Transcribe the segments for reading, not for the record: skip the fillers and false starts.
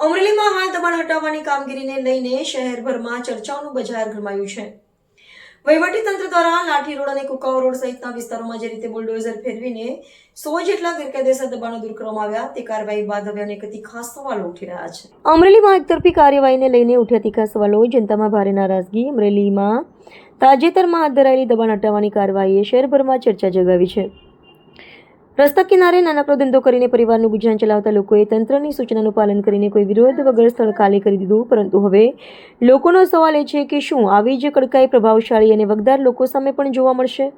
અમરેલીમાં હાલ દબાણ હટાવવાની કામગીરીને લઈને શહેરભરમાં ચર્ચાઓનું બજાર ગરમાયું છે। વહીવટીતંત્ર દ્વારા લાઠી રોડ અને કુકાઓ રોડ સહિતના વિસ્તારોમાં જે રીતે બુલડોઝર ફેરવીને 100 જેટલા ગેરકાયદેસર દબાણો દૂર કરવામાં આવ્યા તે કાર્યવાહી બાદ હવે અનેક તીખા સવાલો ઉઠી રહ્યા છે। અમરેલીમાં એકતરફી કાર્યવાહીને લઈને ઉઠ્યા તીખા સવાલો, જનતામાં ભારે નારાજગી। અમરેલીમાં તાજેતરમાં હાથ ધરાયેલી દબાણ હટાવવાની કાર્યવાહીએ શહેરભરમાં ચર્ચા જગાવી છે। રસ્તા કિનારે નાનકડો ધંધો કરીને પરિવારનું ગુજરાન ચલાવતા લોકોએ તંત્રની સૂચનાનું પાલન કરીને કોઈ વિરોધ વગર સ્થળ ખાલી કરી દીધું, પરંતુ હવે લોકોનો સવાલ એ છે કે શું આવી જ કડકાઈ પ્રભાવશાળી અને વગદાર લોકો સામે પણ જોવા મળશે?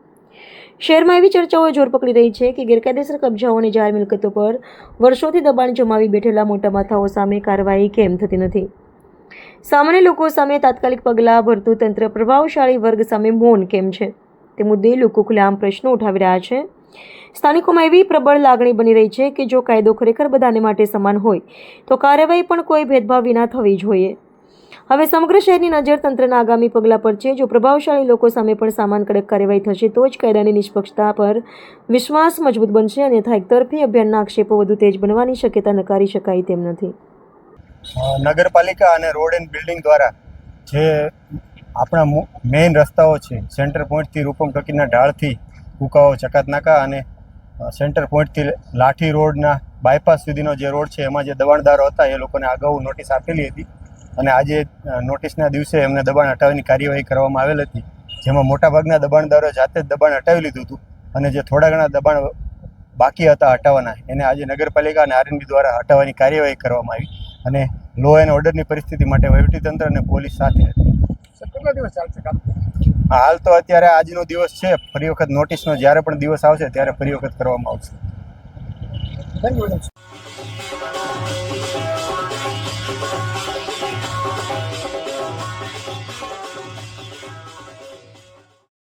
શહેરમાં એવી ચર્ચાઓ જોર પકડી રહી છે કે ગેરકાયદેસર કબજાઓ અને જાહેર મિલકતો પર વર્ષોથી દબાણ જમાવી બેઠેલા મોટા માથાઓ સામે કાર્યવાહી કેમ થતી નથી? સામાન્ય લોકો સામે તાત્કાલિક પગલાં ભરતું તંત્ર પ્રભાવશાળી વર્ગ સામે મૌન કેમ છે? તે મુદ્દે લોકો ખુલ્લેઆમ પ્રશ્નો ઉઠાવી રહ્યા છે। સ્થાનિકોમાં એવી પ્રબળ લાગણી બની રહી છે કે જો કાયદો ખરેખર બધાને માટે સમાન હોય તો કાર્યવાહી પણ કોઈ ભેદભાવ વિના થવી જોઈએ। હવે સમગ્ર શહેરની નજર તંત્રના આગામી પગલાં પર છે। જો પ્રભાવશાળી લોકો સામે પણ સમાન કડક કાર્યવાહી થશે તો જ કાયદાની નિષ્પક્ષતા પર વિશ્વાસ મજબૂત બનશે, અન્યથા એકતરફી અભિયાનના આક્ષેપો વધુ તેજ બનવાની શક્યતા નકારી શકાય તેમ નથી। નગરપાલિકા અને રોડ એન્ડ બિલ્ડિંગ દ્વારા જે આપણા મેઇન રસ્તાઓ છે, સેન્ટર પોઈન્ટથી રૂપમ ટકીના ઢાળથી કુકાઓ ચકાતનાકા અને સેન્ટર પોઈન્ટથી લાઠી રોડના બાયપાસ સુધીનો જે રોડ છે એમાં જે દબાણદારો હતા એ લોકોને અગાઉ નોટિસ આપેલી હતી અને આજે નોટિસના દિવસે એમને દબાણ હટાવવાની કાર્યવાહી કરવામાં આવેલ હતી, જેમાં મોટાભાગના દબાણદારો જાતે જ દબાણ હટાવી લીધું હતું અને જે થોડા ઘણા દબાણ બાકી હતા હટાવવાના એને આજે નગરપાલિકા અને આરએનબી દ્વારા હટાવવાની કાર્યવાહી કરવામાં આવી અને લો એન્ડ ઓર્ડરની પરિસ્થિતિ માટે વહીવટીતંત્ર અને પોલીસ સાથે હતી। કેટલા દિવસ ચાલશે કામ? હાલ તો અત્યારે આજનો દિવસ છે, ફરી વખત નોટિસનો જ્યારે પણ દિવસ આવશે ત્યારે ફરી વખત કરવામાં આવશે। ધન્યવાદ।